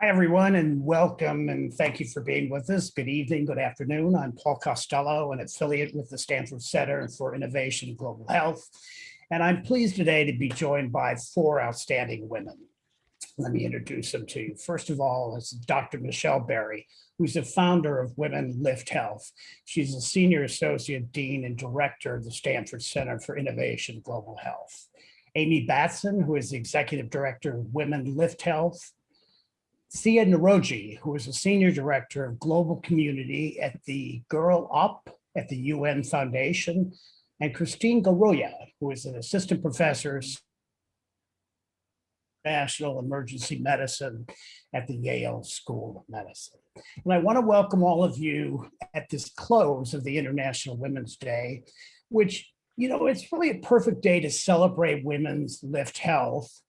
Hi, everyone, and welcome, and thank you for being with us. Good evening, good afternoon. I'm Paul Costello, an affiliate with the Stanford Center for Innovation and Global Health, and I'm pleased today to be joined by four outstanding women. Let me introduce them to you. First of all, is Dr. Michelle Berry, who's the founder of WomenLift Health. She's a senior associate dean and director of the Stanford Center for Innovation and Global Health. Amy Batson, who is the executive director of WomenLift Health. Sia Naroji, who is a senior director of global community at the Girl Up at the UN Foundation, and Christine Garoya, who is an assistant professor of National Emergency Medicine at the Yale School of Medicine. And I want to welcome all of you at this close of the International Women's Day, which, it's really a perfect day to celebrate women's lift health.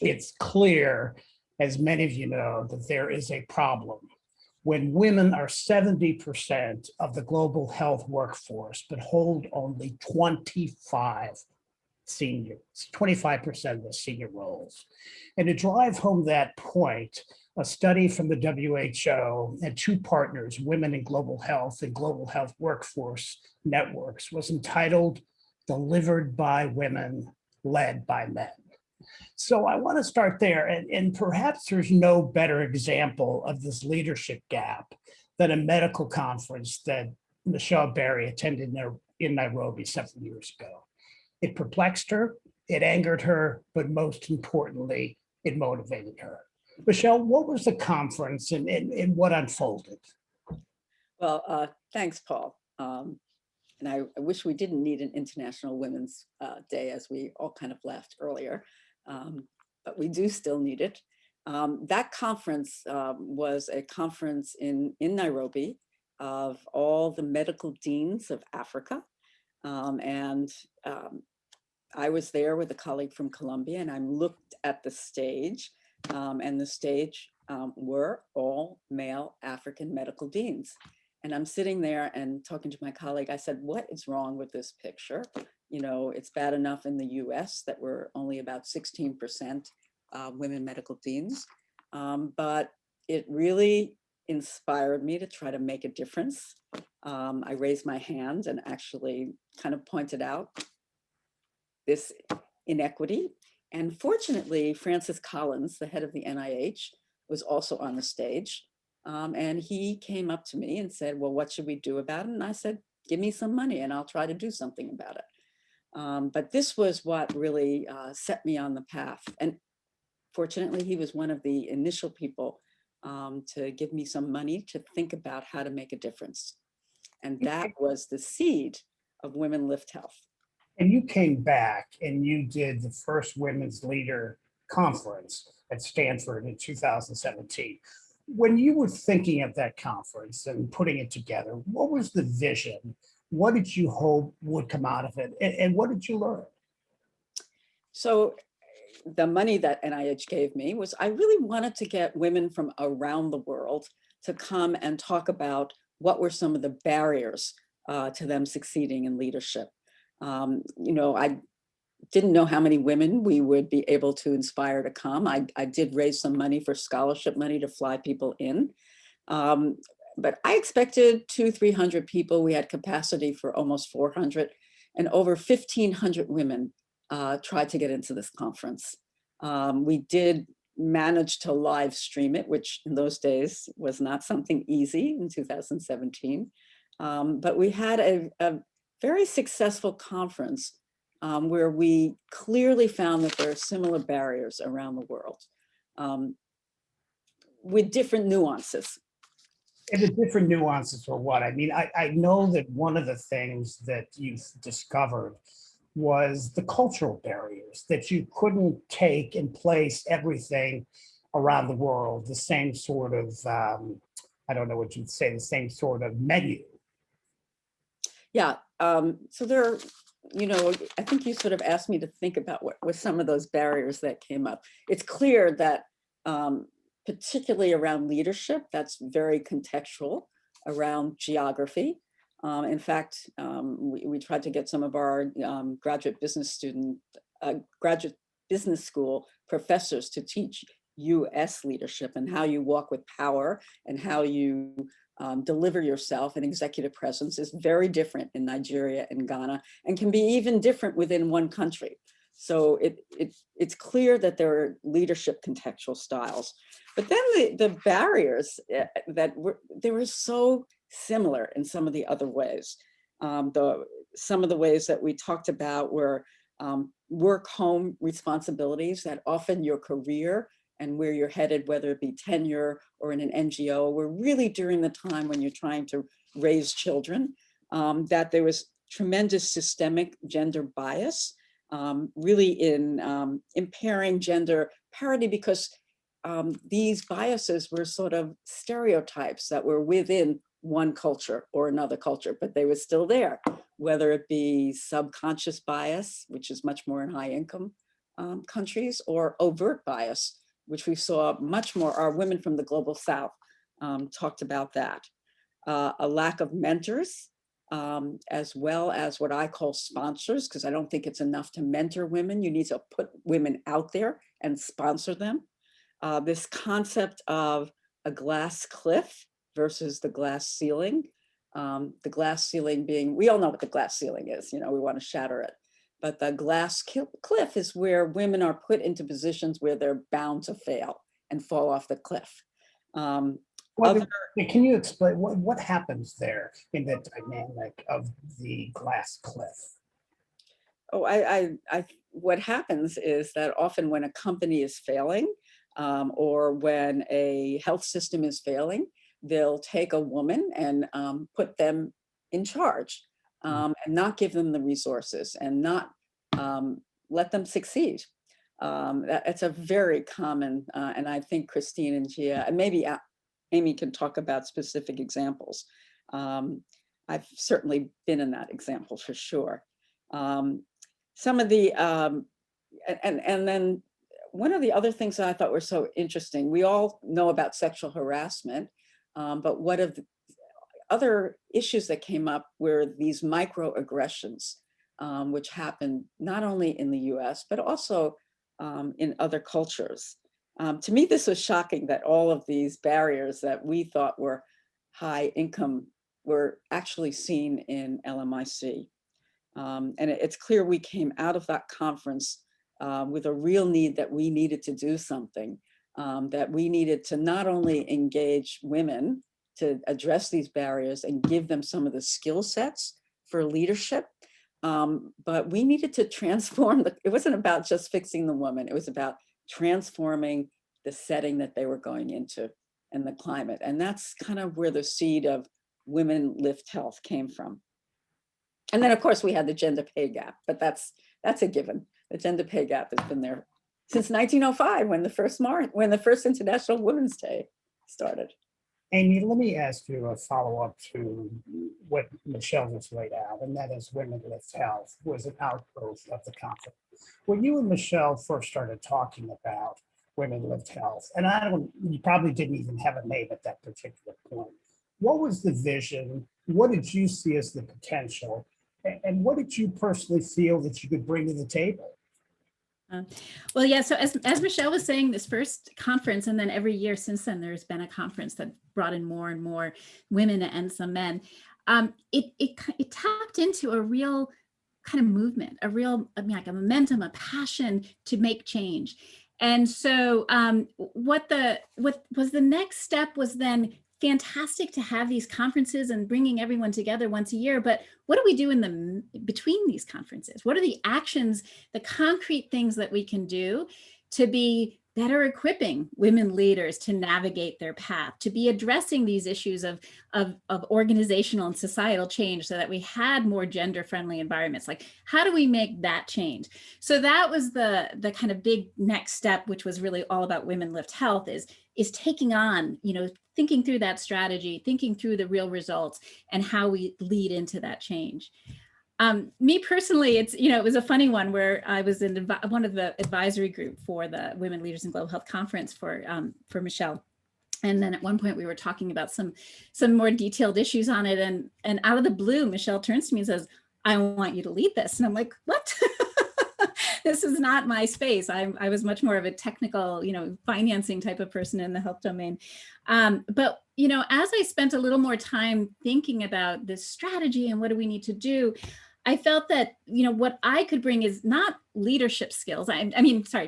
It's clear, as many of you know, that there is a problem when women are 70% of the global health workforce, but hold only 25% of the senior roles. And to drive home that point, a study from the WHO and two partners, Women in Global Health and Global Health Workforce Networks, was entitled Delivered by Women, Led by Men. So I want to start there, and perhaps there's no better example of this leadership gap than a medical conference that Michelle Berry attended in Nairobi several years ago. It perplexed her, it angered her, but most importantly, it motivated her. Michelle, what was the conference and what unfolded? Well, thanks, Paul. And I wish we didn't need an International Women's Day, as we all kind of laughed earlier. But we do still need it. That conference was a conference in Nairobi of all the medical deans of Africa. I was there with a colleague from Colombia, and I looked at the stage, and the stage were all male African medical deans. And I'm sitting there and talking to my colleague. I said, what is wrong with this picture? It's bad enough in the US that we're only about 16% women medical deans. But it really inspired me to try to make a difference. I raised my hand and actually kind of pointed out this inequity. And fortunately, Francis Collins, the head of the NIH, was also on the stage. And he came up to me and said, well, what should we do about it? And I said, give me some money and I'll try to do something about it. But this was what really set me on the path. And fortunately, he was one of the initial people to give me some money to think about how to make a difference. And that was the seed of WomenLift Health. And you came back and you did the first Women's Leader Conference at Stanford in 2017. When you were thinking of that conference and putting it together, what was the vision? What did you hope would come out of it? And what did you learn? So the money that NIH gave me was, I really wanted to get women from around the world to come and talk about what were some of the barriers to them succeeding in leadership. I didn't know how many women we would be able to inspire to come. I did raise some money for scholarship money to fly people in. But I expected 200-300 people. We had capacity for almost 400, and over 1,500 women tried to get into this conference. We did manage to live stream it, which in those days was not something easy in 2017. But we had a very successful conference where we clearly found that there are similar barriers around the world with different nuances. And the different nuances for what? I mean, I know that one of the things that you've discovered was the cultural barriers, that you couldn't take and place everything around the world, the same sort of, I don't know what you'd say, the same sort of menu. Yeah, so there are, I think you sort of asked me to think about what were some of those barriers that came up. It's clear that particularly around leadership, that's very contextual, around geography. In fact, we tried to get some of our graduate business school professors to teach US leadership and how you walk with power and how you deliver yourself and executive presence is very different in Nigeria and Ghana, and can be even different within one country. So it's clear that there are leadership contextual styles. But then the barriers they were so similar in some of the other ways. Some of the ways that we talked about were work-home responsibilities, that often your career and where you're headed, whether it be tenure or in an NGO, were really during the time when you're trying to raise children, that there was tremendous systemic gender bias, really in impairing gender parity, because these biases were sort of stereotypes that were within one culture or another culture, but they were still there, whether it be subconscious bias, which is much more in high income countries, or overt bias, which we saw much more. Our women from the global South talked about that. A lack of mentors, as well as what I call sponsors, because I don't think it's enough to mentor women. You need to put women out there and sponsor them. This concept of a glass cliff versus the glass ceiling. The glass ceiling being, we all know what the glass ceiling is, we want to shatter it. But the glass cliff is where women are put into positions where they're bound to fail and fall off the cliff. Can you explain what happens there in the dynamic of the glass cliff? Oh, what happens is that often when a company is failing, or when a health system is failing, they'll take a woman and put them in charge, and not give them the resources and not let them succeed. It's a very common, and I think Christine and Gia, and maybe Amy can talk about specific examples. I've certainly been in that example for sure. Some of the, and then one of the other things that I thought were so interesting, we all know about sexual harassment, but one of the other issues that came up were these microaggressions, which happened not only in the US, but also in other cultures. To me, this was shocking that all of these barriers that we thought were high income were actually seen in LMIC. And it's clear we came out of that conference with a real need that we needed to do something, that we needed to not only engage women to address these barriers and give them some of the skill sets for leadership, but we needed to transform it wasn't about just fixing the woman, it was about transforming the setting that they were going into and the climate. And that's kind of where the seed of WomenLift Health came from. And then of course we had the gender pay gap, but that's a given. The gender pay gap has been there since 1905, when the first International Women's Day started. Amy, let me ask you a follow-up to what Michelle just laid out, and that is WomenLift Health was an outgrowth of the conference. When you and Michelle first started talking about WomenLift Health, and you probably didn't even have a name at that particular point, what was the vision? What did you see as the potential? And what did you personally feel that you could bring to the table? Well, yeah, so as Michelle was saying, this first conference, and then every year since then, there's been a conference that brought in more and more women and some men. It tapped into a real kind of movement, like a momentum, a passion to make change. And so what was the next step was then fantastic to have these conferences and bringing everyone together once a year. But what do we do in between these conferences? What are the actions, the concrete things that we can do to be better equipping women leaders to navigate their path, to be addressing these issues of organizational and societal change so that we had more gender-friendly environments? Like, how do we make that change? So that was the kind of big next step, which was really all about WomenLift Health, is taking on, thinking through that strategy, thinking through the real results and how we lead into that change. Me personally, it was a funny one where I was in one of the advisory group for the Women Leaders in Global Health Conference for Michelle. And then at one point we were talking about some more detailed issues on it. And out of the blue, Michelle turns to me and says, "I want you to lead this." And I'm like, "What?" this is not my space. I was much more of a technical, financing type of person in the health domain. But, as I spent a little more time thinking about this strategy and what do we need to do, I felt that, what I could bring is not leadership skills. Sorry,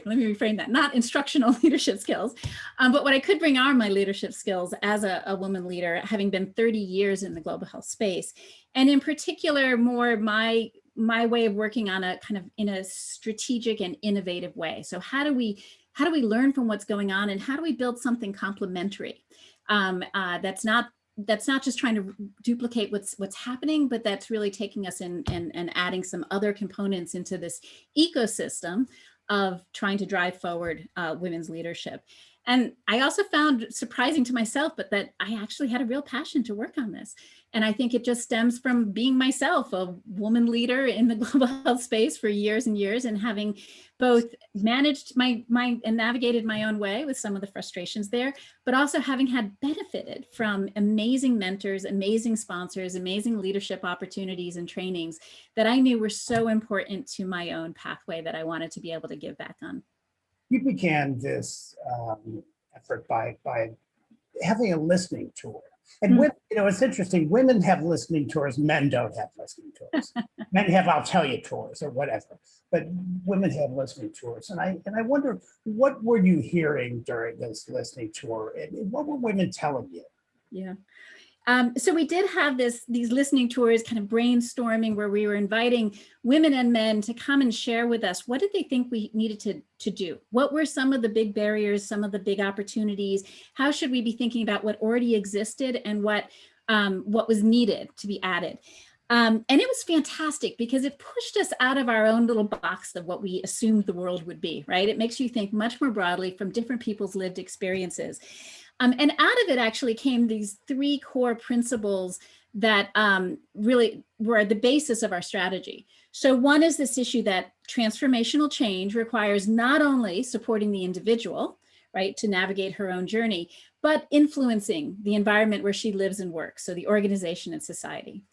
let me reframe that, not instructional leadership skills, but what I could bring are my leadership skills as a woman leader, having been 30 years in the global health space. And in particular, more my way of working on a kind of in a strategic and innovative way. So how do we learn from what's going on, and how do we build something complementary that's not just trying to duplicate what's happening, but that's really taking us in and adding some other components into this ecosystem of trying to drive forward women's leadership. And I also found, surprising to myself, but that I actually had a real passion to work on this. And I think it just stems from being myself a woman leader in the global health space for years and years, and having both managed my and navigated my own way with some of the frustrations there, but also having had benefited from amazing mentors, amazing sponsors, amazing leadership opportunities and trainings that I knew were so important to my own pathway that I wanted to be able to give back on. You began this effort by having a listening tour. And women, it's interesting, women have listening tours, men don't have listening tours. Men have I'll tell you tours or whatever, but women have listening tours. And I wonder, what were you hearing during this listening tour, and what were women telling you? Yeah. So we did have these listening tours, kind of brainstorming, where we were inviting women and men to come and share with us, what did they think we needed to do? What were some of the big barriers, some of the big opportunities? How should we be thinking about what already existed and what was needed to be added? And it was fantastic because it pushed us out of our own little box of what we assumed the world would be, right? It makes you think much more broadly from different people's lived experiences. And out of it actually came these 3 core principles that really were the basis of our strategy. So one is this issue that transformational change requires not only supporting the individual, right, to navigate her own journey, but influencing the environment where she lives and works, so the organization and society.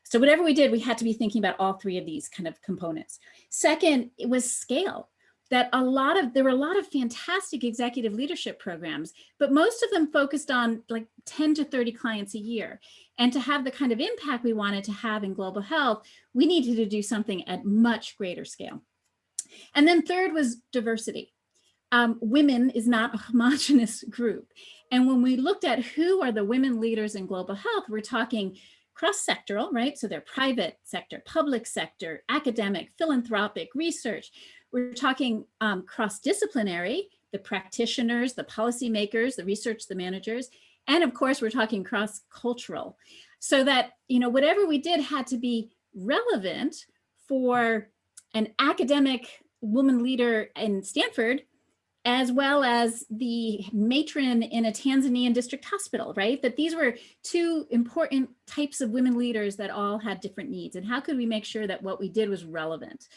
So whatever we did, we had to be thinking about all 3 of these kind of components. Second, it was scale. That there were a lot of fantastic executive leadership programs, but most of them focused on like 10 to 30 clients a year. And to have the kind of impact we wanted to have in global health, we needed to do something at much greater scale. And then third was diversity. Women is not a homogenous group. And when we looked at who are the women leaders in global health, we're talking cross-sectoral, right? So they're private sector, public sector, academic, philanthropic, research. We're talking cross-disciplinary, the practitioners, the policymakers, the research, the managers, and of course, we're talking cross-cultural. So that, whatever we did had to be relevant for an academic woman leader in Stanford, as well as the matron in a Tanzanian district hospital, right? That these were 2 important types of women leaders that all had different needs. And how could we make sure that what we did was relevant?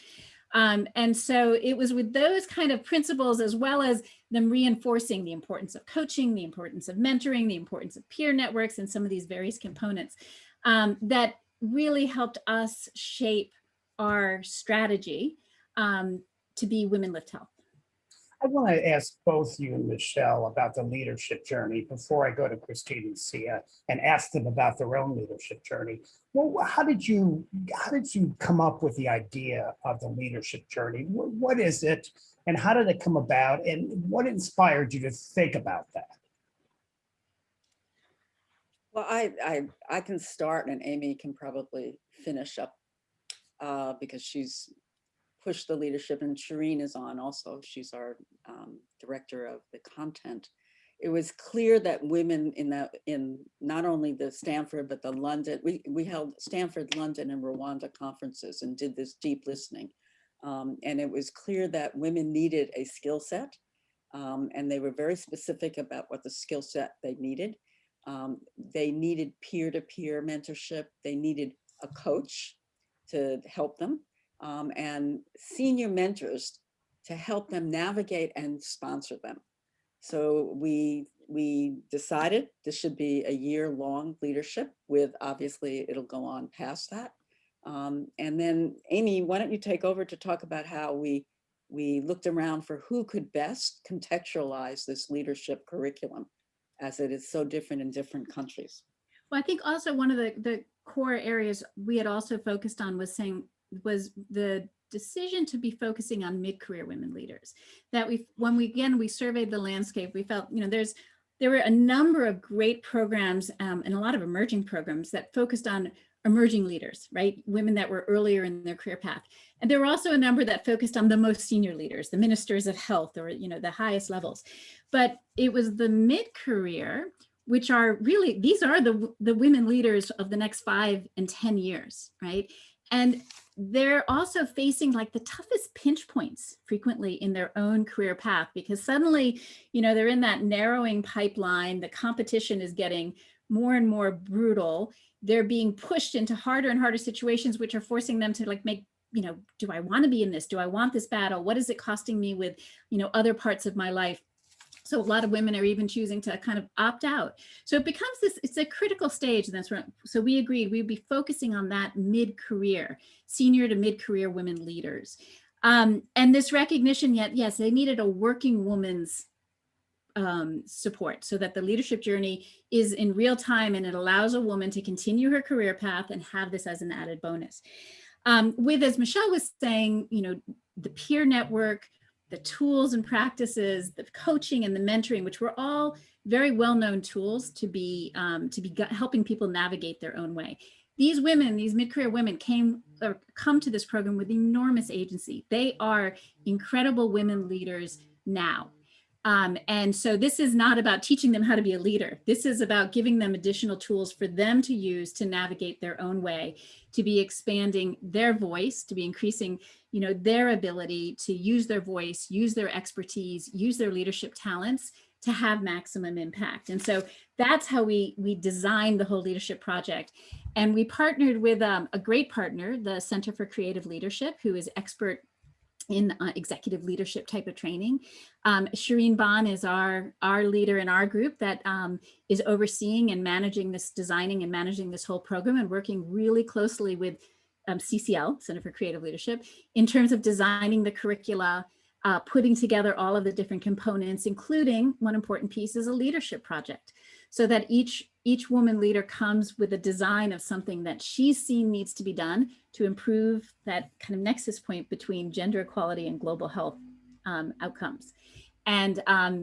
And so it was with those kind of principles, as well as them reinforcing the importance of coaching, the importance of mentoring, the importance of peer networks, and some of these various components that really helped us shape our strategy to be WomenLift Health. I want to ask both you and Michelle about the leadership journey before I go to Christine and Sia and ask them about their own leadership journey. Well, how did you come up with the idea of the leadership journey? What is it, and how did it come about, and what inspired you to think about that? Well, I can start, and Amy can probably finish up because she's pushed the leadership, and Shireen is on also. She's our director of the content. It was clear that women in not only the Stanford, but the London, we held Stanford, London, and Rwanda conferences and did this deep listening. And it was clear that women needed a skill set, and they were very specific about what the skill set they needed. They needed peer-to-peer mentorship. They needed a coach to help them. And senior mentors to help them navigate and sponsor them. So we decided this should be a year-long leadership with, obviously, it'll go on past that. And then, Amy, why don't you take over to talk about how we we looked around for who could best contextualize this leadership curriculum, as it is so different in different countries. Well, I think also one of the core areas we had also focused on was the decision to be focusing on mid-career women leaders. That when we surveyed the landscape, we felt, there were a number of great programs and a lot of emerging programs that focused on emerging leaders, right? Women that were earlier in their career path. And there were also a number that focused on the most senior leaders, the ministers of health, or, the highest levels. But it was the mid-career, which are really, these are the women leaders of the next 5 and 10 years, right? And they're also facing like the toughest pinch points frequently in their own career path, because suddenly, they're in that narrowing pipeline. The competition is getting more and more brutal. They're being pushed into harder and harder situations, which are forcing them to like make, do I want to be in this? Do I want this battle? What is it costing me with, other parts of my life? So a lot of women are even choosing to kind of opt out. So it becomes it's a critical stage. And so we agreed we'd be focusing on that mid-career, senior to mid-career women leaders. And this recognition, yes, they needed a working woman's support, so that the leadership journey is in real time and it allows a woman to continue her career path and have this as an added bonus. With, as Michelle was saying, the peer network, the tools and practices, the coaching and the mentoring, which were all very well-known tools to be helping people navigate their own way. These women, these mid-career women come to this program with enormous agency. They are incredible women leaders now. And so this is not about teaching them how to be a leader. This is about giving them additional tools for them to use to navigate their own way, to be expanding their voice, to be increasing, their ability to use their voice, use their expertise, use their leadership talents to have maximum impact. And so that's how we designed the whole leadership project. And we partnered with a great partner, the Center for Creative Leadership, who is expert in executive leadership type of training. Shireen Bond is our leader in our group that is overseeing and managing this, designing and managing this whole program, and working really closely with CCL, Center for Creative Leadership, in terms of designing the curricula, putting together all of the different components, including one important piece is a leadership project, so that each woman leader comes with a design of something that she's seen needs to be done to improve that kind of nexus point between gender equality and global health outcomes. And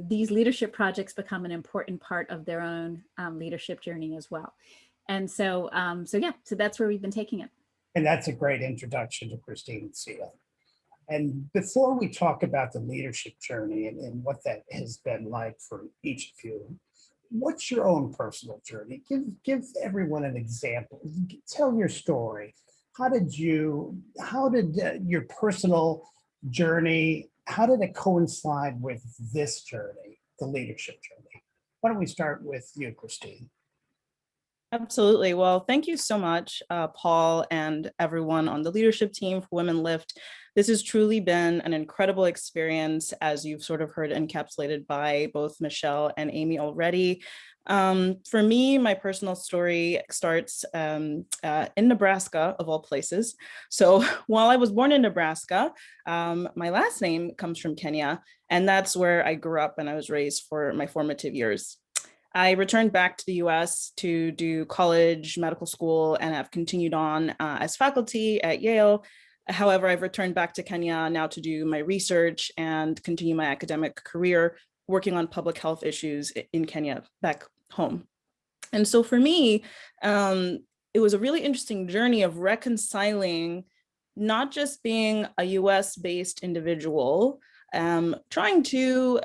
these leadership projects become an important part of their own leadership journey as well. And so, so that's where we've been taking it. And that's a great introduction to Christine and Sia. And before we talk about the leadership journey and what that has been like for each of you, what's your own personal journey? Give everyone an example. Tell your story. How did your personal journey, how did it coincide with this journey, the leadership journey? Why don't we start with you, Christine? Absolutely. Well, thank you so much, Paul, and everyone on the leadership team for WomenLift. This has truly been an incredible experience, as you've sort of heard encapsulated by both Michelle and Amy already. For me, my personal story starts in Nebraska, of all places. So while I was born in Nebraska, my last name comes from Kenya, and that's where I grew up and I was raised for my formative years. I returned back to the US to do college, medical school, and have continued on as faculty at Yale. However, I've returned back to Kenya now to do my research and continue my academic career working on public health issues in Kenya back home. And so for me, it was a really interesting journey of reconciling not just being a US-based individual, trying to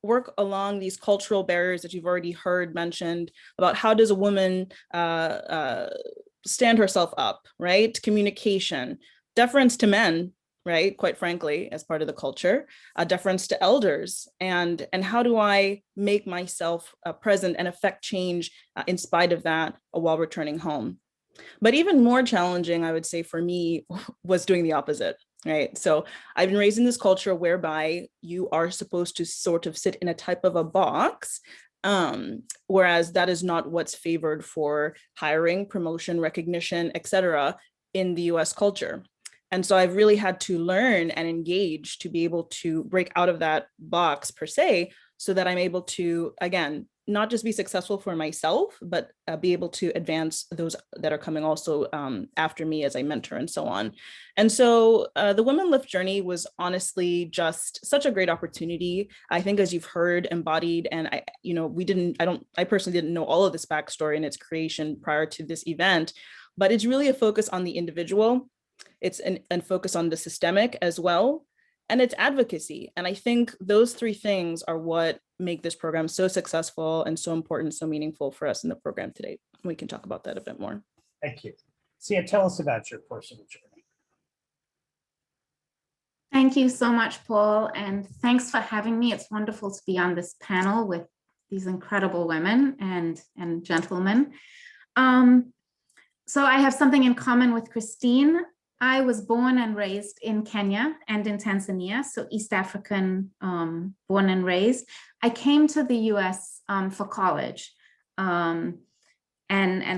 work along these cultural barriers that you've already heard mentioned about how does a woman stand herself up, right? Communication, deference to men, right? Quite frankly, as part of the culture, deference to elders, and how do I make myself present and affect change in spite of that while returning home? But even more challenging, I would say for me, was doing the opposite. Right. So I've been raised in this culture whereby you are supposed to sort of sit in a type of a box, whereas that is not what's favored for hiring, promotion, recognition, et cetera, in the US culture. And so I've really had to learn and engage to be able to break out of that box per se, so that I'm able to, again, not just be successful for myself, but be able to advance those that are coming also after me as I mentor and so on. And so the Women Lift journey was honestly just such a great opportunity. I think, as you've heard, embodied, and I personally didn't know all of this backstory and its creation prior to this event, but it's really a focus on the individual. It's an focus on the systemic as well, and it's advocacy. And I think those three things are what make this program so successful and so important, so meaningful for us in the program today. We can talk about that a bit more. Thank you. Sia, tell us about your personal journey. Thank you so much, Paul, and thanks for having me. It's wonderful to be on this panel with these incredible women and gentlemen. So I have something in common with Christine. I was born and raised in Kenya and in Tanzania, so East African, born and raised. I came to the US for college. And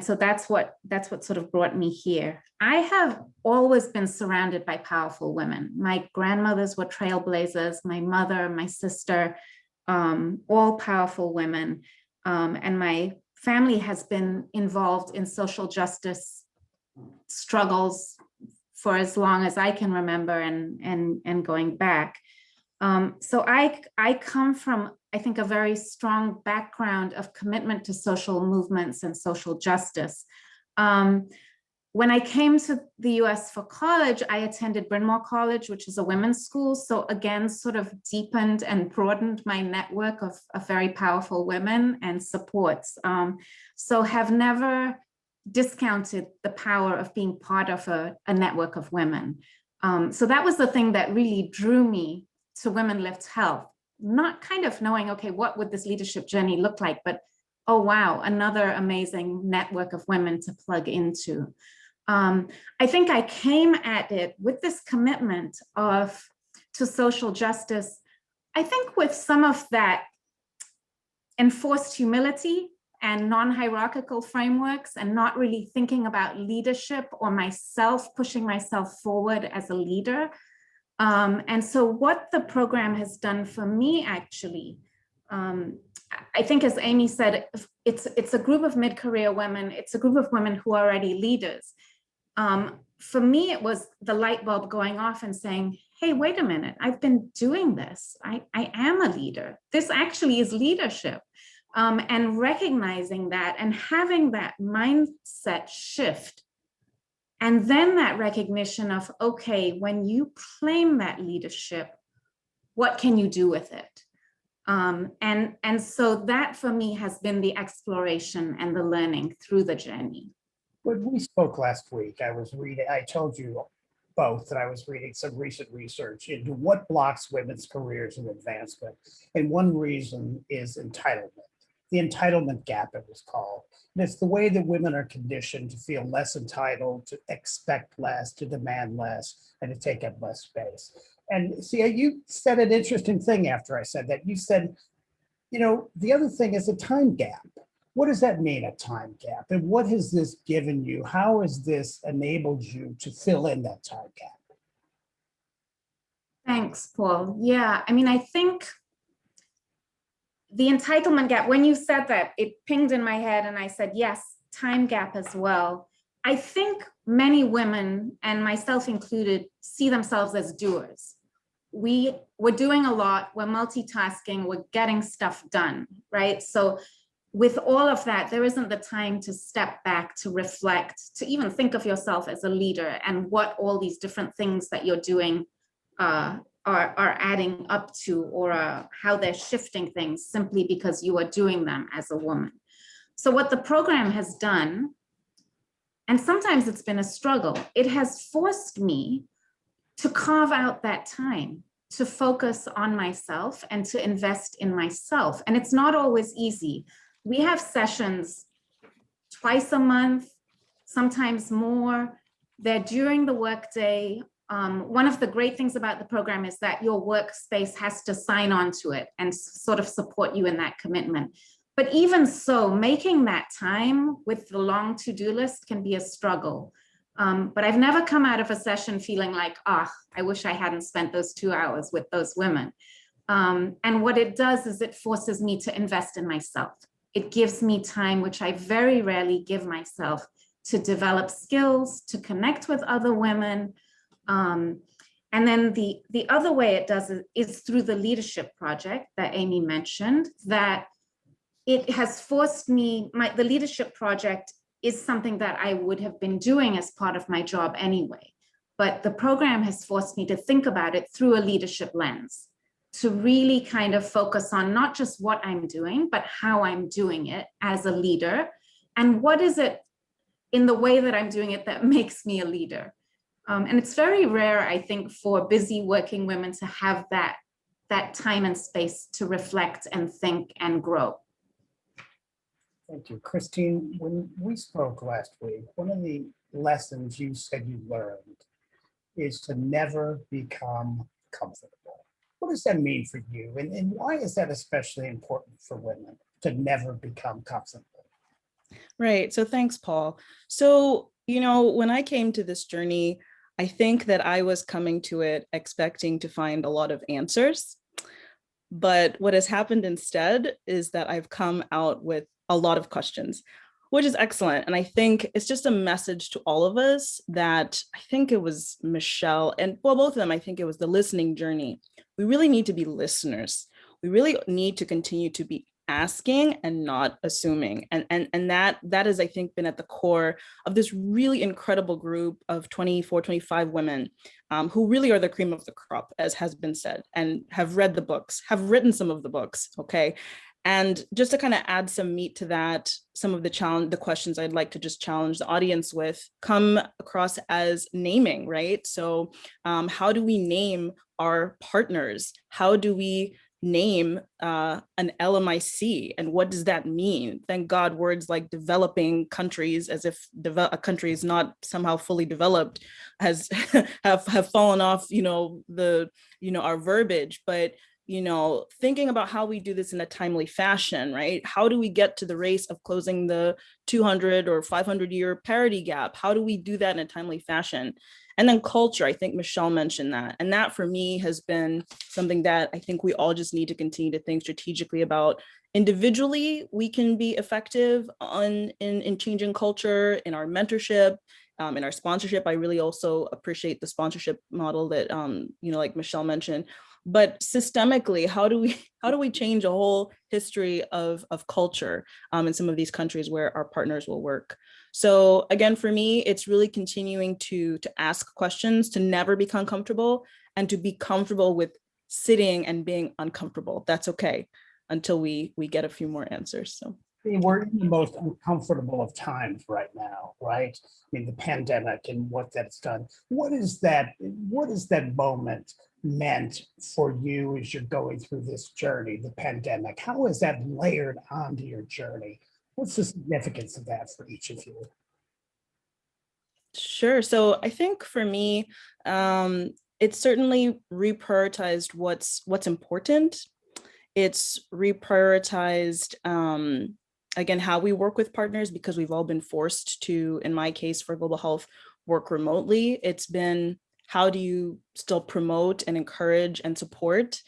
so that's what sort of brought me here. I have always been surrounded by powerful women. My grandmothers were trailblazers, my mother, my sister, all powerful women. And my family has been involved in social justice struggles for as long as I can remember and going back. So I come from, I think, a very strong background of commitment to social movements and social justice. When I came to the US for college, I attended Bryn Mawr College, which is a women's school. So again, sort of deepened and broadened my network of very powerful women and supports. So have never discounted the power of being part of a network of women. So that was the thing that really drew me to WomenLift Health, not kind of knowing, okay, what would this leadership journey look like, but oh, wow, another amazing network of women to plug into. I think I came at it with this commitment to social justice, I think with some of that enforced humility and non-hierarchical frameworks, and not really thinking about leadership or myself, pushing myself forward as a leader. And so what the program has done for me, actually, I think, as Amy said, it's a group of mid-career women. It's a group of women who are already leaders. For me, it was the light bulb going off and saying, hey, wait a minute, I've been doing this. I am a leader. This actually is leadership. And recognizing that and having that mindset shift. And then that recognition of, okay, when you claim that leadership, what can you do with it? And so that for me has been the exploration and the learning through the journey. When we spoke last week, I told you both that I was reading some recent research into what blocks women's careers and advancement. And one reason is entitlement. The entitlement gap, it was called. And it's the way that women are conditioned to feel less entitled, to expect less, to demand less, and to take up less space. And see, you said an interesting thing after I said that. You said, the other thing is a time gap. What does that mean, a time gap? And what has this given you? How has this enabled you to fill in that time gap? Thanks, Paul. Yeah, I mean, I think the entitlement gap, when you said that, it pinged in my head and I said, yes, time gap as well. I think many women, and myself included, see themselves as doers. We're doing a lot, we're multitasking, we're getting stuff done, right? So with all of that, there isn't the time to step back, to reflect, to even think of yourself as a leader and what all these different things that you're doing are adding up to, or how they're shifting things simply because you are doing them as a woman. So what the program has done, and sometimes it's been a struggle, it has forced me to carve out that time to focus on myself and to invest in myself. And it's not always easy. We have sessions twice a month, sometimes more. They're during the workday. One of the great things about the program is that your workspace has to sign on to it and sort of support you in that commitment. But even so, making that time with the long to-do list can be a struggle. But I've never come out of a session feeling like, ah, I wish I hadn't spent those 2 hours with those women. And what it does is it forces me to invest in myself. It gives me time, which I very rarely give myself, to develop skills, to connect with other women. And then the other way it does it is through the leadership project that Amy mentioned, that it has forced me, the leadership project is something that I would have been doing as part of my job anyway. But the program has forced me to think about it through a leadership lens, to really kind of focus on not just what I'm doing, but how I'm doing it as a leader. And what is it in the way that I'm doing it that makes me a leader? And it's very rare, I think, for busy working women to have that time and space to reflect and think and grow. Thank you. Christine, when we spoke last week, one of the lessons you said you learned is to never become comfortable. What does that mean for you? And why is that especially important for women, to never become comfortable? Right. So thanks, Paul. So, when I came to this journey, I think that I was coming to it expecting to find a lot of answers. But what has happened instead is that I've come out with a lot of questions, which is excellent. And I think it's just a message to all of us that I think it was Michelle and, well, both of them, I think it was the listening journey. We really need to be listeners. We really need to continue to be asking and not assuming. And that has, I think, been at the core of this really incredible group of 24, 25 women who really are the cream of the crop, as has been said, and have read the books, have written some of the books, okay? And just to kind of add some meat to that, some of the questions I'd like to just challenge the audience with come across as naming, right? So how do we name our partners? How do we name an LMIC, and what does that mean? Thank God words like developing countries, as if a country is not somehow fully developed, has have fallen off, our verbiage. But thinking about how we do this in a timely fashion, right? How do we get to the race of closing the 200 or 500 year parity gap? How do we do that in a timely fashion? And then culture, I think Michelle mentioned that. And that for me has been something that I think we all just need to continue to think strategically about. Individually, we can be effective in changing culture, in our mentorship, in our sponsorship. I really also appreciate the sponsorship model that, like Michelle mentioned. But systemically, how do we change a whole history of culture in some of these countries where our partners will work? So again, for me, it's really continuing to ask questions, to never become comfortable, and to be comfortable with sitting and being uncomfortable. That's okay until we get a few more answers. So we're in the most uncomfortable of times right now, right? I mean, the pandemic and what that's done. What is that moment meant for you as you're going through this journey, the pandemic? How is that layered onto your journey? What's the significance of that for each of you? Sure. So I think for me, it's certainly reprioritized what's important. It's reprioritized, again, how we work with partners, because we've all been forced to, in my case, for global health, work remotely. It's been, how do you still promote and encourage and support?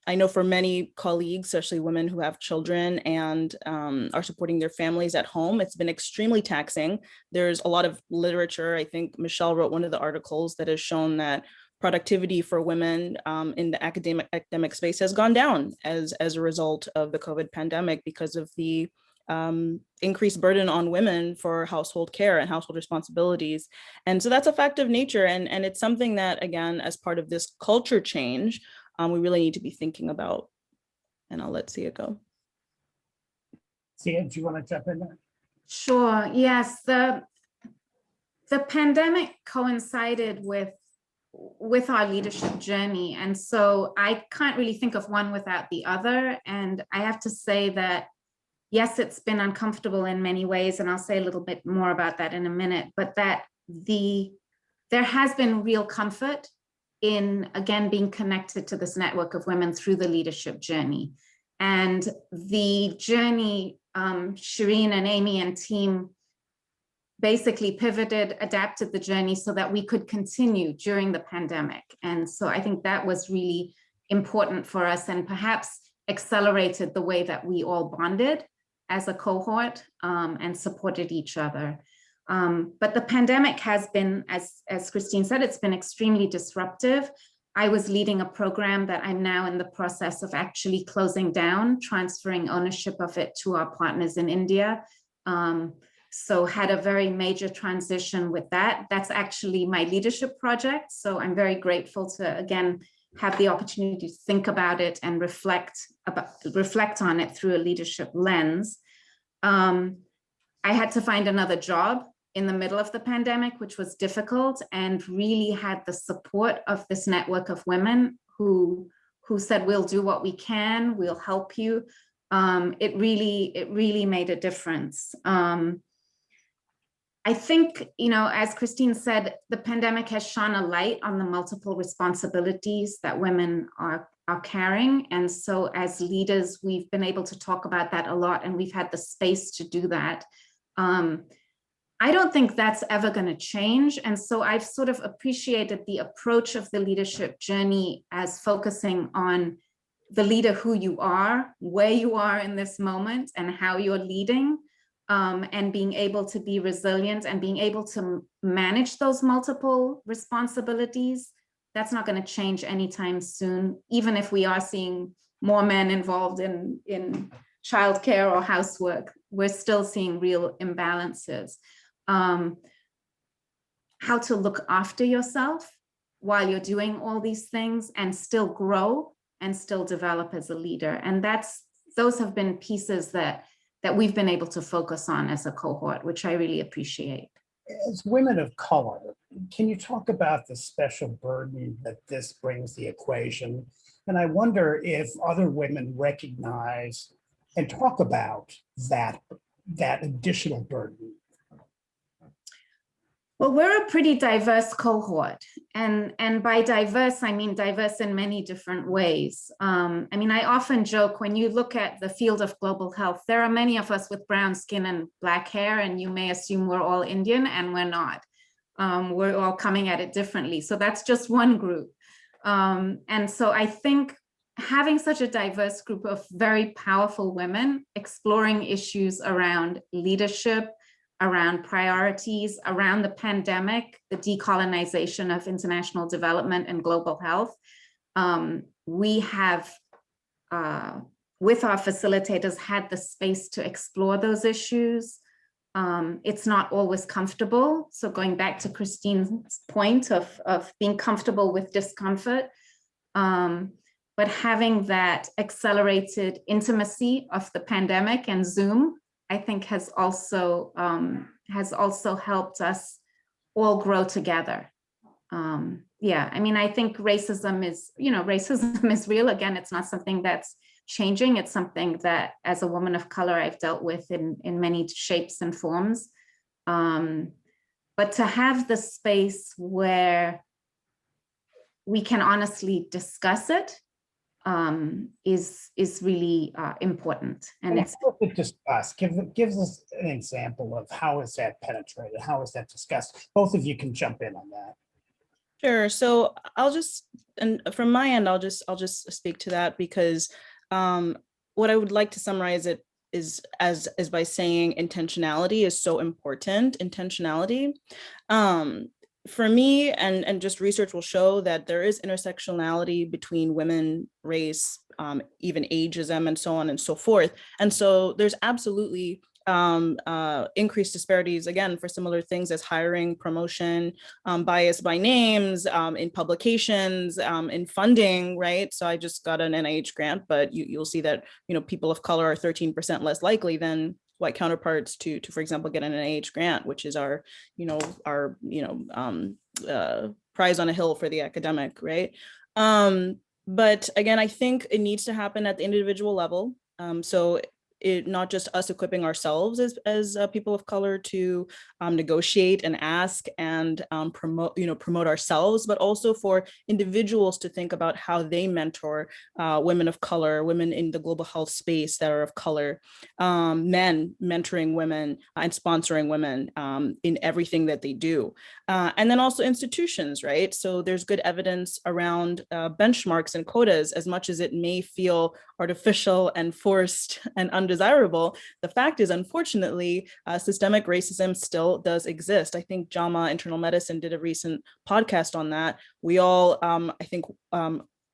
I know for many colleagues, especially women who have children and are supporting their families at home, it's been extremely taxing. There's a lot of literature. I think Michelle wrote one of the articles that has shown that productivity for women in the academic space has gone down as a result of the COVID pandemic, because of the increased burden on women for household care and household responsibilities. And so that's a fact of nature. And it's something that, again, as part of this culture change, we really need to be thinking about. And I'll let Sia go. Sia, do you want to jump in there? Sure. Yes. The pandemic coincided with our leadership journey. And so I can't really think of one without the other. And I have to say that, yes, it's been uncomfortable in many ways, and I'll say a little bit more about that in a minute, but that there has been real comfort in, again, being connected to this network of women through the leadership journey. And the journey, Shireen and Amy and team basically pivoted, adapted the journey so that we could continue during the pandemic. And so I think that was really important for us and perhaps accelerated the way that we all bonded as a cohort and supported each other. But the pandemic has been, as Christine said, it's been extremely disruptive. I was leading a program that I'm now in the process of actually closing down, transferring ownership of it to our partners in India. So had a very major transition with that. That's actually my leadership project. So I'm very grateful to, again, have the opportunity to think about it and reflect on it through a leadership lens. I had to find another job in the middle of the pandemic, which was difficult, and really had the support of this network of women who said, we'll do what we can, we'll help you. It really made a difference. I think, as Christine said, the pandemic has shone a light on the multiple responsibilities that women are carrying. And so as leaders, we've been able to talk about that a lot, and we've had the space to do that. I don't think that's ever going to change. And so I've sort of appreciated the approach of the leadership journey as focusing on the leader who you are, where you are in this moment, and how you're leading. And being able to be resilient and being able to manage those multiple responsibilities, that's not going to change anytime soon, even if we are seeing more men involved in childcare or housework. We're still seeing real imbalances. How to look after yourself while you're doing all these things and still grow and still develop as a leader. And those have been pieces that we've been able to focus on as a cohort, which I really appreciate. As women of color, can you talk about the special burden that this brings the equation? And I wonder if other women recognize and talk about that additional burden. Well, we're a pretty diverse cohort. And by diverse, I mean diverse in many different ways. I often joke, when you look at the field of global health, there are many of us with brown skin and black hair, and you may assume we're all Indian, and we're not. We're all coming at it differently. So that's just one group. And so I think having such a diverse group of very powerful women exploring issues around leadership, around priorities, around the pandemic, the decolonization of international development and global health. We have, with our facilitators, had the space to explore those issues. It's not always comfortable. So going back to Christine's point of being comfortable with discomfort, but having that accelerated intimacy of the pandemic and Zoom, I think has also helped us all grow together. I think racism is real. Again, it's not something that's changing. It's something that, as a woman of color, I've dealt with in many shapes and forms. But to have the space where we can honestly discuss it is really important. And it's discussed. Gives us an example of how is that penetrated? How is that discussed? Both of you can jump in on that. Sure. So and from my end, I'll just speak to that, because what I would like to summarize it is by saying intentionality is so important. Intentionality. For me, and just research will show that there is intersectionality between women, race, even ageism, and so on and so forth. And so there's absolutely increased disparities, again, for similar things as hiring, promotion, bias by names, in publications, in funding, right? So I just got an NIH grant, but you'll see that, people of color are 13% less likely than white counterparts to, for example, get an NIH grant, which is our prize on a hill for the academic, right? But again, I think it needs to happen at the individual level. So not just us equipping ourselves as people of color to negotiate and ask and promote ourselves, but also for individuals to think about how they mentor women of color, women in the global health space that are of color, men mentoring women and sponsoring women in everything that they do. And then also institutions, right? So there's good evidence around benchmarks and quotas. As much as it may feel artificial and forced and undesirable, the fact is, unfortunately, systemic racism still does exist. I think JAMA Internal Medicine did a recent podcast on that. We all, I think,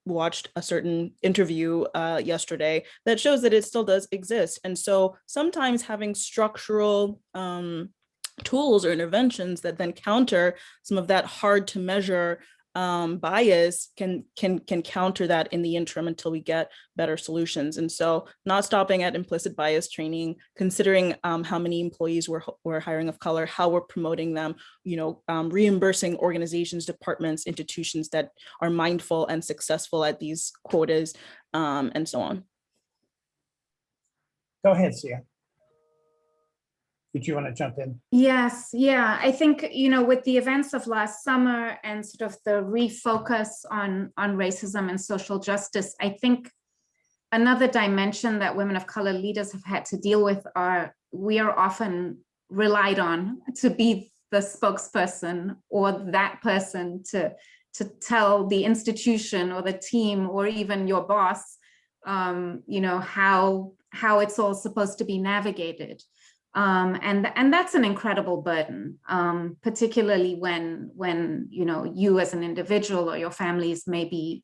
watched a certain interview yesterday that shows that it still does exist. And so sometimes having structural tools or interventions that then counter some of that hard to measure bias can counter that in the interim until we get better solutions. And so not stopping at implicit bias training, considering how many employees we're hiring of color, how we're promoting them, reimbursing organizations, departments, institutions that are mindful and successful at these quotas, and so on. Go ahead, Sia. Did you want to jump in? Yes, yeah. I think, with the events of last summer and sort of the refocus on racism and social justice, I think another dimension that women of color leaders have had to deal with we are often relied on to be the spokesperson or that person to tell the institution or the team or even your boss, how it's all supposed to be navigated. And that's an incredible burden, particularly when you as an individual or your families may be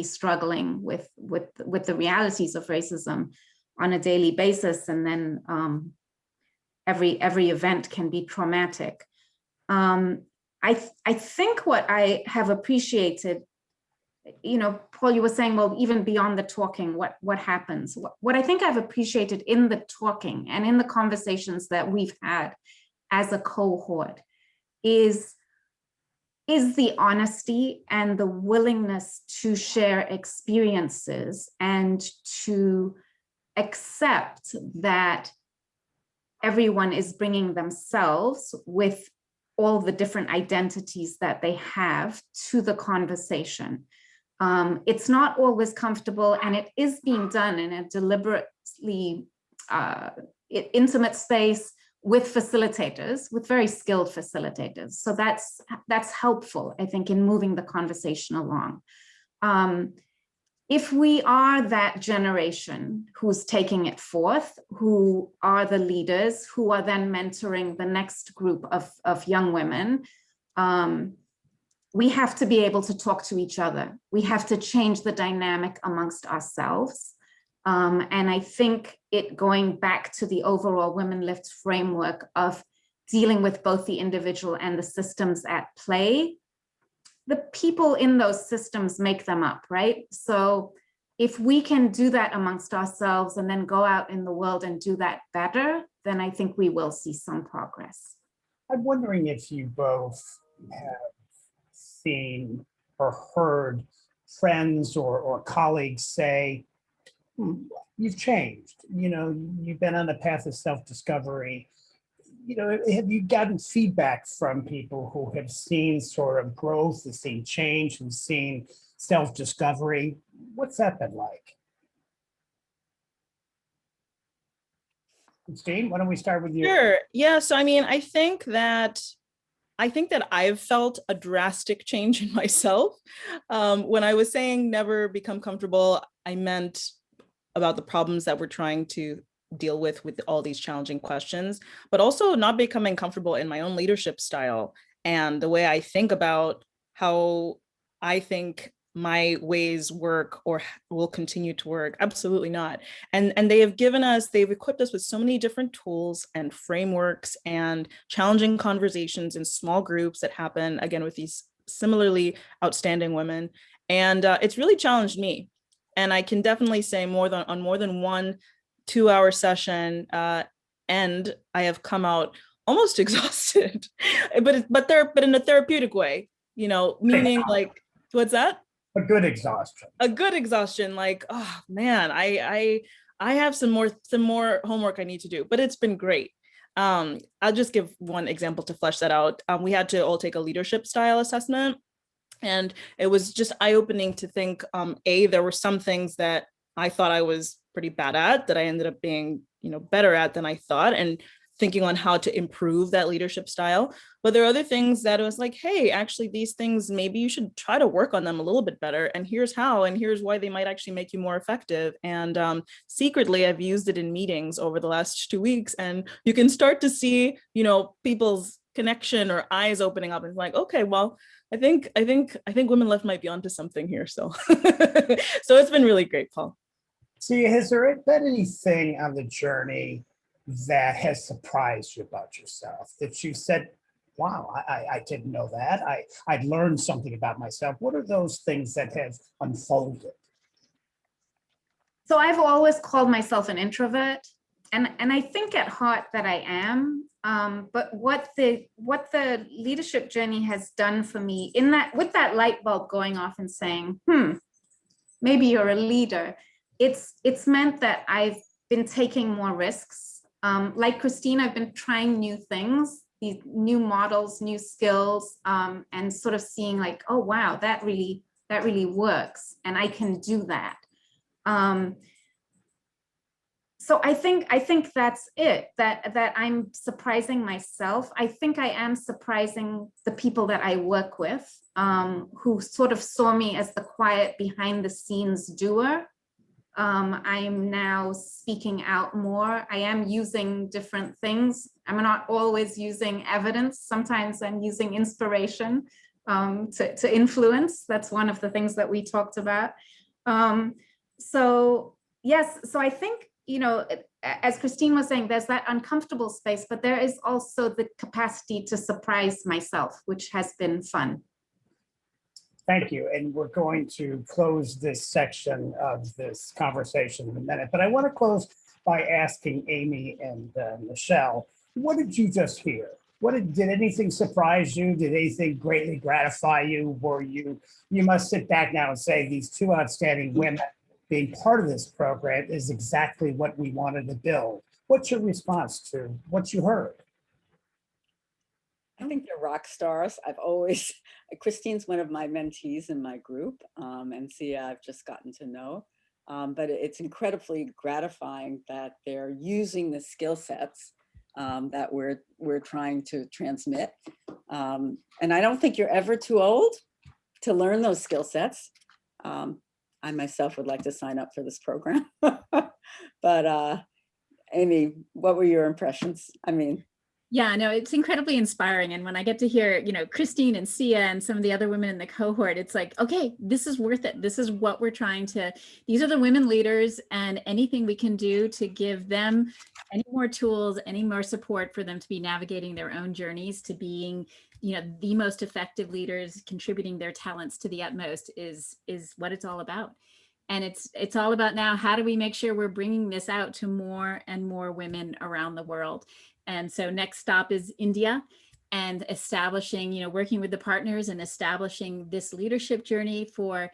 struggling with the realities of racism on a daily basis, and then every event can be traumatic. I think what I have appreciated, Paul, you were saying, well, even beyond the talking, what happens? What I think I've appreciated in the talking and in the conversations that we've had as a cohort is the honesty and the willingness to share experiences and to accept that everyone is bringing themselves with all the different identities that they have to the conversation. It's not always comfortable, and it is being done in a deliberately intimate space with facilitators, with very skilled facilitators. So that's helpful, I think, in moving the conversation along. If we are that generation who's taking it forth, who are the leaders, who are then mentoring the next group of young women, we have to be able to talk to each other. We have to change the dynamic amongst ourselves. And I think going back to the overall WomenLift framework of dealing with both the individual and the systems at play, the people in those systems make them up, right? So if we can do that amongst ourselves and then go out in the world and do that better, then I think we will see some progress. I'm wondering if you both have seen or heard friends or colleagues say, you've changed, you've been on a path of self-discovery. Have you gotten feedback from people who have seen sort of growth, have seen change, who've seen self-discovery? What's that been like? Christine, why don't we start with you? Sure. Yeah. So, I think that I've felt a drastic change in myself. When I was saying never become comfortable, I meant about the problems that we're trying to deal with all these challenging questions, but also not becoming comfortable in my own leadership style and the way I think about how I think my ways work or will continue to work. Absolutely not. And they've equipped us with so many different tools and frameworks and challenging conversations in small groups that happen, again, with these similarly outstanding women. And it's really challenged me. And I can definitely say on more than one 2-hour session, and I have come out almost exhausted, but in a therapeutic way, meaning like, what's that? A good exhaustion. A good exhaustion, like, oh man, I I have some more homework I need to do, but it's been great. I'll just give one example to flesh that out. We had to all take a leadership style assessment, and it was just eye-opening to think, there were some things that I thought I was pretty bad at that I ended up being, better at than I thought, and thinking on how to improve that leadership style. But there are other things that it was like, hey, actually, these things, maybe you should try to work on them a little bit better. And here's how, and here's why they might actually make you more effective. And secretly, I've used it in meetings over the last 2 weeks. And you can start to see, people's connection or eyes opening up. And it's like, okay, well, I think WomenLift might be onto something here. So, so it's been really great, Paul. See, has there been anything on the journey that has surprised you about yourself that you said, wow, I didn't know that. I'd learned something about myself. What are those things that have unfolded? So I've always called myself an introvert, and I think at heart that I am. But what the leadership journey has done for me with that light bulb going off and saying, maybe you're a leader, it's meant that I've been taking more risks. Like Christine, I've been trying new things, these new models, new skills, and sort of seeing like, oh, wow, that really works. And I can do that. So I think that's it, that I'm surprising myself. I think I am surprising the people that I work with, who sort of saw me as the quiet behind the scenes doer. I'm now speaking out more. I am using different things. I'm not always using evidence. Sometimes I'm using inspiration to influence. That's one of the things that we talked about. So yes, so I think, as Christine was saying, there's that uncomfortable space, but there is also the capacity to surprise myself, which has been fun. Thank you. And we're going to close this section of this conversation in a minute. But I want to close by asking Amy and Michelle, what did you just hear? Did anything surprise you? Did anything greatly gratify you? Or you must sit back now and say these two outstanding women being part of this program is exactly what we wanted to build. What's your response to what you heard? I think they're rock stars. Christine's one of my mentees in my group, and Sia I've just gotten to know. But it's incredibly gratifying that they're using the skill sets that we're trying to transmit. And I don't think you're ever too old to learn those skill sets. I myself would like to sign up for this program. But Amy, what were your impressions? Yeah, no, it's incredibly inspiring. And when I get to hear, Christine and Sia and some of the other women in the cohort, it's like, okay, this is worth it. This is what we're these are the women leaders, and anything we can do to give them any more tools, any more support for them to be navigating their own journeys to being, the most effective leaders, contributing their talents to the utmost is what it's all about. And it's all about now, how do we make sure we're bringing this out to more and more women around the world? And so next stop is India, and establishing, working with the partners and establishing this leadership journey for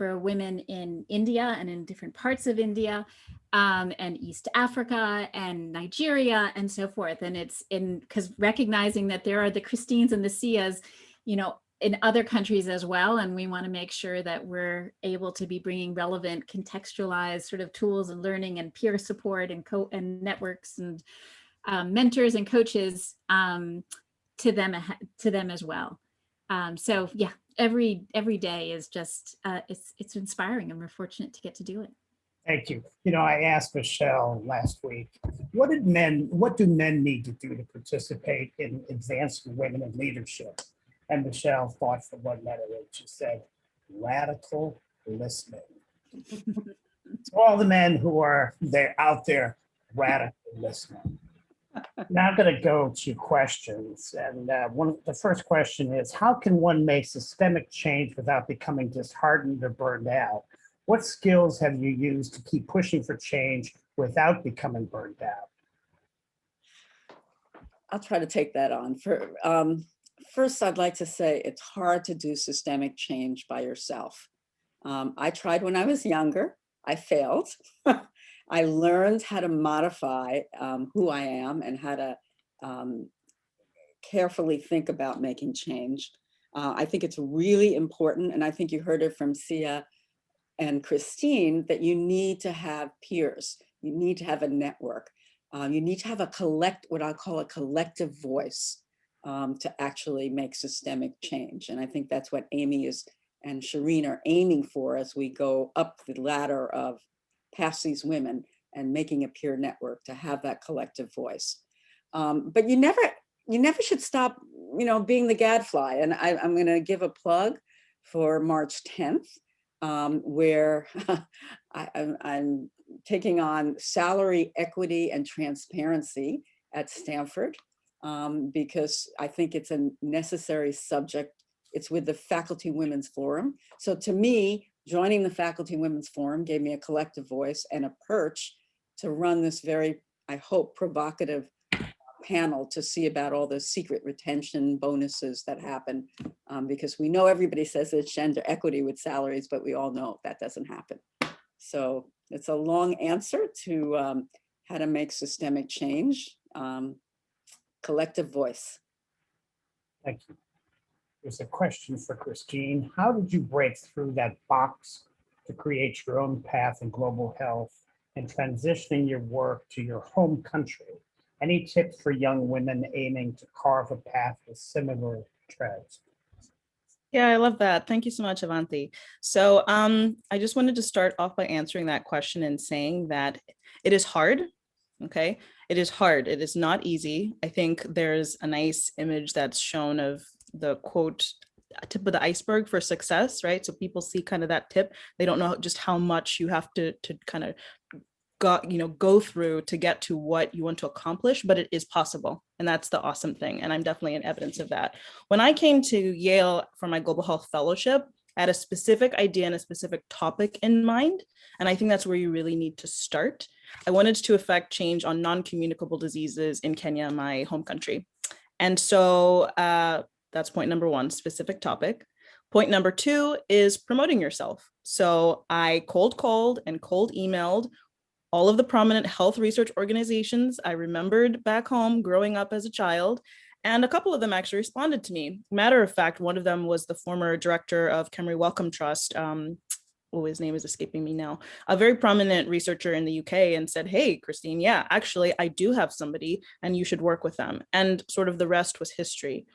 women in India and in different parts of India, and East Africa and Nigeria and so forth. And it's because recognizing that there are the Christines and the Sias, in other countries as well. And we want to make sure that we're able to be bringing relevant, contextualized sort of tools and learning and peer support and networks and mentors and coaches to them as well. So yeah, every day is just it's inspiring, and we're fortunate to get to do it. Thank you. I asked Michelle last week, what do men need to do to participate in advancing women in leadership? And Michelle thought for 1 minute, and she said, radical listening. To all the men who are out there, radical listening. Now I'm going to go to questions. And the first question is, how can one make systemic change without becoming disheartened or burned out? What skills have you used to keep pushing for change without becoming burned out? I'll try to take that on. First, I'd like to say it's hard to do systemic change by yourself. I tried when I was younger. I failed. I learned how to modify who I am and how to carefully think about making change. I think it's really important, and I think you heard it from Sia and Christine, that you need to have peers. You need to have a network. You need to have what I call a collective voice to actually make systemic change. And I think that's what Amy and Shireen are aiming for as we go up the ladder of past these women and making a peer network to have that collective voice. But you never should stop, being the gadfly. And I'm going to give a plug for March 10th, where I'm taking on salary equity and transparency at Stanford, because I think it's a necessary subject. It's with the Faculty Women's Forum. So to me, joining the Faculty Women's Forum gave me a collective voice and a perch to run this very, I hope, provocative panel to see about all the secret retention bonuses that happen, because we know everybody says it's gender equity with salaries, but we all know that doesn't happen. So it's a long answer to how to make systemic change. Collective voice. Thank you. There's a question for Christine. How did you break through that box to create your own path in global health and transitioning your work to your home country? Any tips for young women aiming to carve a path with similar treads? Yeah, I love that. Thank you so much, Avanti. So I just wanted to start off by answering that question and saying that it is hard. Okay, it is hard. It is not easy. I think there's a nice image that's shown of the quote, tip of the iceberg for success, right? So people see kind of that tip. They don't know just how much you have to kind of go through to get to what you want to accomplish, but it is possible. And that's the awesome thing. And I'm definitely an evidence of that. When I came to Yale for my global health fellowship, I had a specific idea and a specific topic in mind. And I think that's where you really need to start. I wanted to affect change on non-communicable diseases in Kenya, my home country. And so that's point number one, specific topic. Point number two is promoting yourself. So I cold and cold emailed all of the prominent health research organizations I remembered back home growing up as a child. And a couple of them actually responded to me. Matter of fact, one of them was the former director of Kemry Wellcome Trust. His name is escaping me now, a very prominent researcher in the UK, and said, hey, Christine, yeah, actually, I do have somebody and you should work with them. And sort of the rest was history.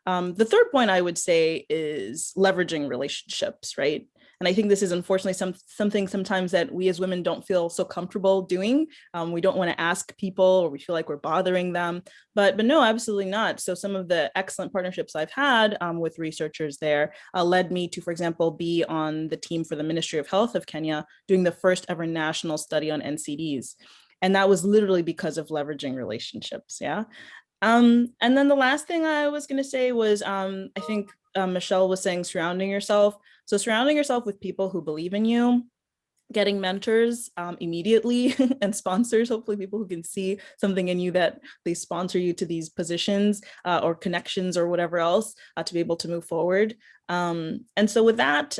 The third point I would say is leveraging relationships, right? And I think this is unfortunately something sometimes that we as women don't feel so comfortable doing. We don't want to ask people, or we feel like we're bothering them, but no, absolutely not. So some of the excellent partnerships I've had with researchers there led me to, for example, be on the team for the Ministry of Health of Kenya, doing the first ever national study on NCDs. And that was literally because of leveraging relationships, yeah? And then the last thing I was going to say was, I think Michelle was saying surrounding yourself. So surrounding yourself with people who believe in you, getting mentors immediately and sponsors, hopefully people who can see something in you that they sponsor you to these positions or connections or whatever else to be able to move forward. And so with that,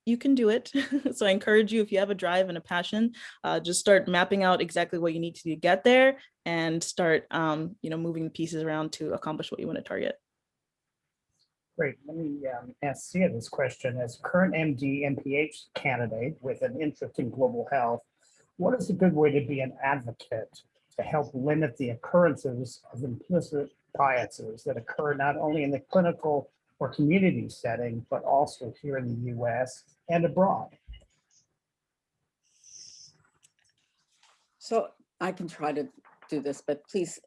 you can do it. So I encourage you, if you have a drive and a passion, just start mapping out exactly what you need to do to get there and start moving the pieces around to accomplish what you want to target. Great. Let me ask Sia this question. As current MD, MPH candidate with an interest in global health, what is a good way to be an advocate to help limit the occurrences of implicit biases that occur not only in the clinical or community setting, but also here in the US and abroad? So I can try to do this, but please,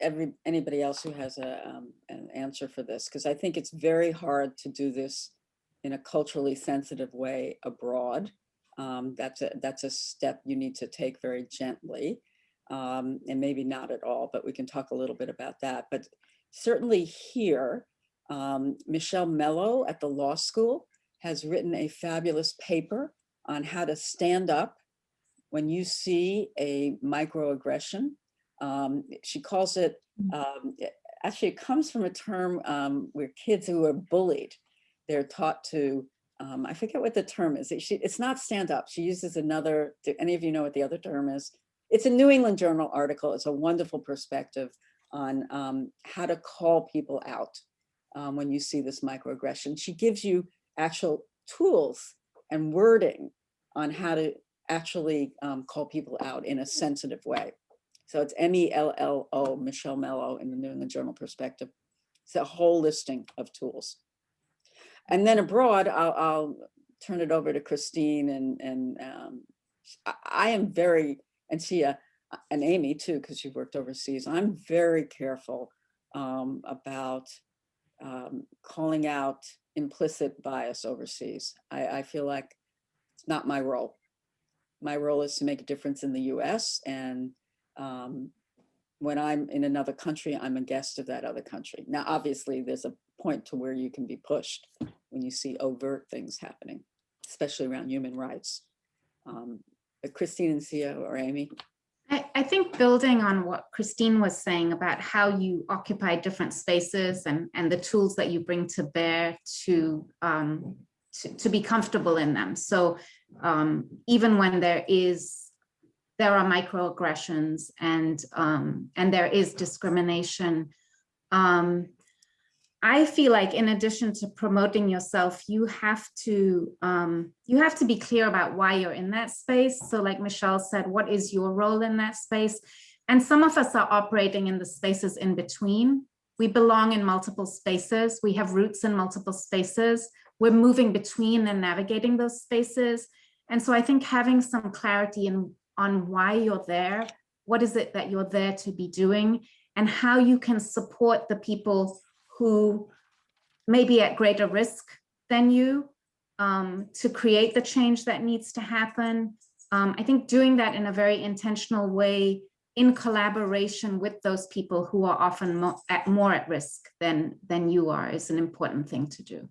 anybody else who has an answer for this, because I think it's very hard to do this in a culturally sensitive way abroad. That's a step you need to take very gently, and maybe not at all, but we can talk a little bit about that. But certainly here, Michelle Mello at the law school has written a fabulous paper on how to stand up when you see a microaggression. She calls it, actually it comes from a term where kids who are bullied, they're taught to, I forget what the term is. It's not stand up. She uses another, do any of you know what the other term is? it's a New England Journal article. It's a wonderful perspective on how to call people out when you see this microaggression. She gives you actual tools and wording on how to actually call people out in a sensitive way. So it's MELLO, Michelle Mello in the New England Journal Perspective. It's a whole listing of tools. And then abroad, I'll turn it over to Christine, and I am very, and Sia, and Amy too, because she worked overseas. I'm very careful about calling out implicit bias overseas. I feel like it's not my role. My role is to make a difference in the US, and when I'm in another country, I'm a guest of that other country. Now, obviously, there's a point to where you can be pushed when you see overt things happening, especially around human rights. But Christine and Sia or Amy? I think building on what Christine was saying about how you occupy different spaces and the tools that you bring to bear to be comfortable in them. So even when there are microaggressions and there is discrimination, I feel like in addition to promoting yourself, you have to be clear about why you're in that space. So like Michelle said, what is your role in that space? And some of us are operating in the spaces in between. We belong in multiple spaces. We have roots in multiple spaces. We're moving between and navigating those spaces. And so I think having some clarity on why you're there, what is it that you're there to be doing, and how you can support the people who may be at greater risk than you to create the change that needs to happen. I think doing that in a very intentional way in collaboration with those people who are often more at risk than you are is an important thing to do.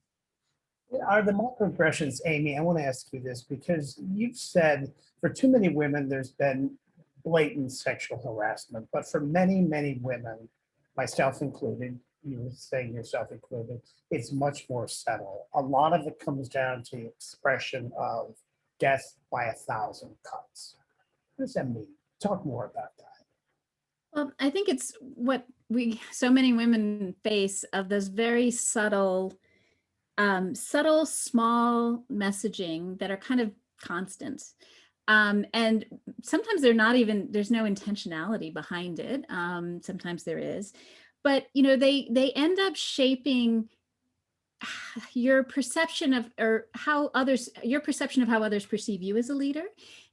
Are the microaggressions, Amy, I want to ask you this because you've said for too many women, there's been blatant sexual harassment, but for many, many women, myself included, you were saying yourself included, it's much more subtle. A lot of it comes down to the expression of death by 1,000 cuts. What does that mean? Talk more about that. Well, I think it's what so many women face of those very subtle, small messaging that are kind of constant. And sometimes there's no intentionality behind it. Sometimes there is. But they end up shaping your perception of how others perceive you as a leader,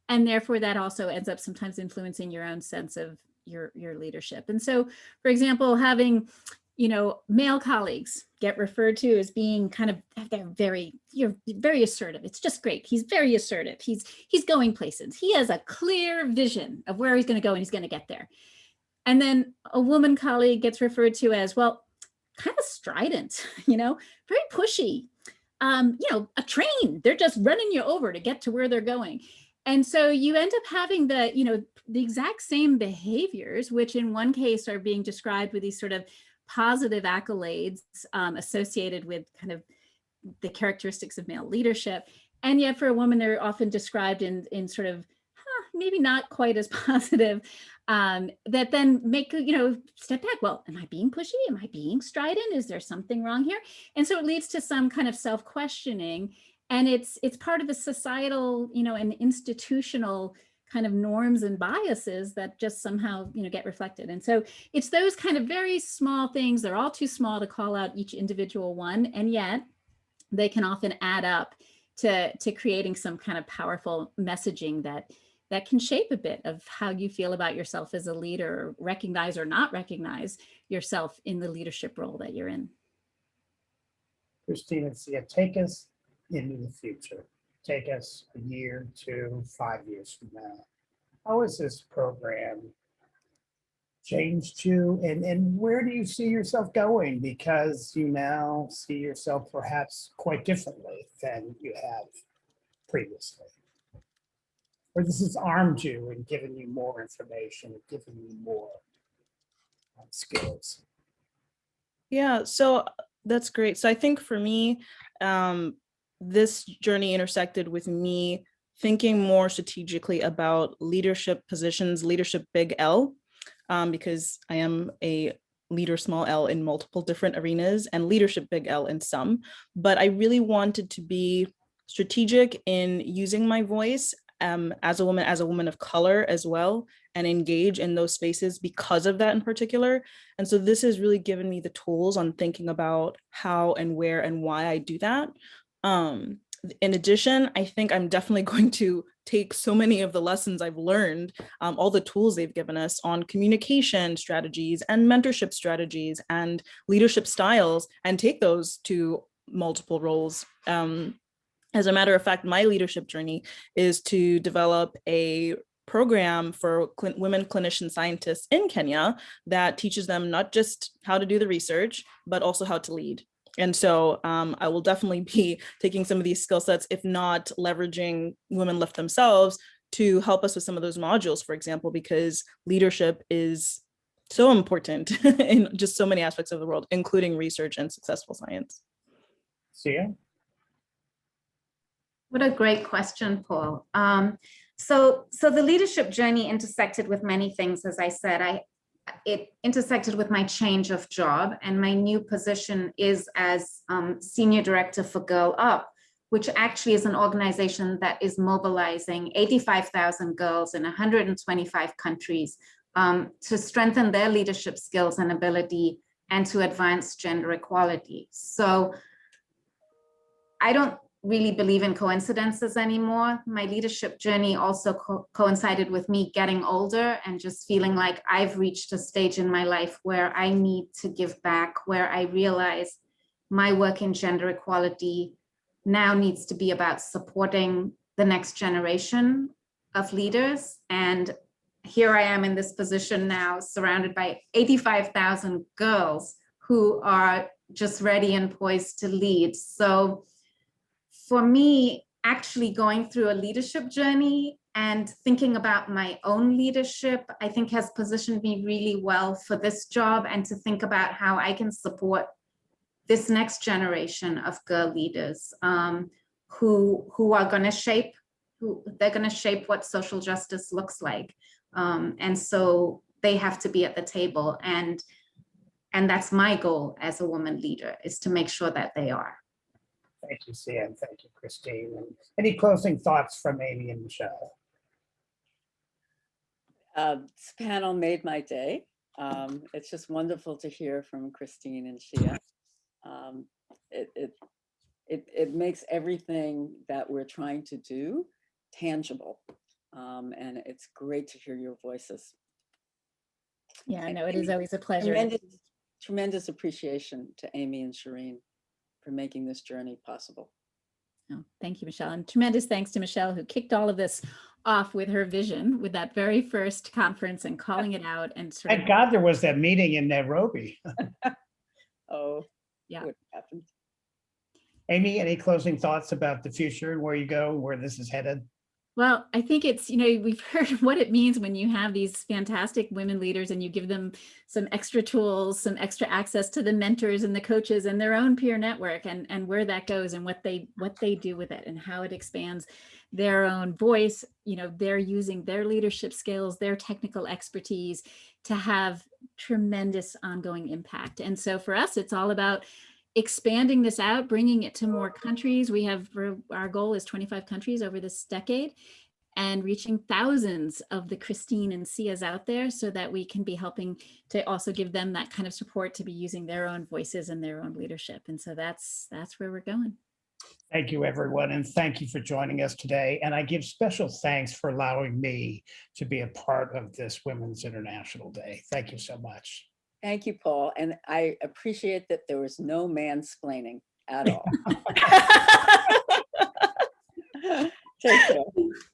and therefore that also ends up sometimes influencing your own sense of your leadership. And so, for example, having male colleagues get referred to as being you're very assertive. It's just great. He's very assertive. He's going places. He has a clear vision of where he's going to go and he's going to get there. And then a woman colleague gets referred to as, well, kind of strident, very pushy, a train. They're just running you over to get to where they're going. And so you end up having the exact same behaviors, which in one case are being described with these sort of positive accolades associated with kind of the characteristics of male leadership. And yet for a woman, they're often described in sort of maybe not quite as positive, that then make, step back. Well, am I being pushy? Am I being strident? Is there something wrong here? And so it leads to some kind of self-questioning. And it's part of the societal, and institutional kind of norms and biases that just somehow, get reflected. And so it's those kind of very small things. They're all too small to call out each individual one. And yet they can often add up to creating some kind of powerful messaging that can shape a bit of how you feel about yourself as a leader, or recognize or not recognize yourself in the leadership role that you're in. Christine and Sia, take us into the future. Take us a year, 2, 5 years from now. How has this program changed you, and where do you see yourself going? Because you now see yourself perhaps quite differently than you have previously. Or this has armed you and given you more information, and given you more skills. Yeah, so that's great. So I think for me, this journey intersected with me thinking more strategically about leadership positions, leadership big L, because I am a leader small L in multiple different arenas and leadership big L in some, but I really wanted to be strategic in using my voice as a woman of color as well, and engage in those spaces because of that in particular. And so this has really given me the tools on thinking about how and where and why I do that. In addition, I think I'm definitely going to take so many of the lessons I've learned, all the tools they've given us on communication strategies and mentorship strategies and leadership styles, and take those to multiple roles. As a matter of fact, my leadership journey is to develop a program for women clinician scientists in Kenya that teaches them not just how to do the research, but also how to lead. And so I will definitely be taking some of these skill sets, if not leveraging WomenLift themselves to help us with some of those modules, for example, because leadership is so important in just so many aspects of the world, including research and successful science. Sia? What a great question, Paul. So the leadership journey intersected with many things. As I said, it intersected with my change of job, and my new position is as Senior Director for Girl Up, which actually is an organization that is mobilizing 85,000 girls in 125 countries to strengthen their leadership skills and ability and to advance gender equality. So I don't really believe in coincidences anymore. My leadership journey also coincided with me getting older and just feeling like I've reached a stage in my life where I need to give back, where I realize my work in gender equality now needs to be about supporting the next generation of leaders. And here I am in this position now, surrounded by 85,000 girls who are just ready and poised to lead. So for me, actually going through a leadership journey and thinking about my own leadership, I think has positioned me really well for this job, and to think about how I can support this next generation of girl leaders who are going to shape, they're going to shape what social justice looks like. And so they have to be at the table. And that's my goal as a woman leader, is to make sure that they are. Thank you, Sia, and thank you, Christine. And any closing thoughts from Amy and Michelle? This panel made my day. It's just wonderful to hear from Christine and Shia. It makes everything that we're trying to do tangible. And it's great to hear your voices. Yeah, I know it is always a pleasure. Tremendous appreciation to Amy and Shireen for making this journey possible. Oh, thank you, Michelle. And tremendous thanks to Michelle, who kicked all of this off with her vision with that very first conference and calling it out. And Thank God there was that meeting in Nairobi. Oh, yeah. What happened? Amy, any closing thoughts about the future and where you go, where this is headed? Well, I think it's, we've heard what it means when you have these fantastic women leaders and you give them some extra tools, some extra access to the mentors and the coaches and their own peer network, and where that goes and what they do with it and how it expands their own voice. They're using their leadership skills, their technical expertise to have tremendous ongoing impact. And so for us, it's all about expanding this out, bringing it to more countries. Our goal is 25 countries over this decade, and reaching thousands of the Christine and Sias out there, so that we can be helping to also give them that kind of support to be using their own voices and their own leadership. And so that's where we're going. Thank you, everyone. And thank you for joining us today. And I give special thanks for allowing me to be a part of this Women's International Day. Thank you so much. Thank you, Paul. And I appreciate that there was no mansplaining at all. Take care.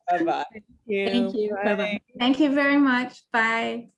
Bye-bye. Thank you. Bye-bye. Thank you very much. Bye.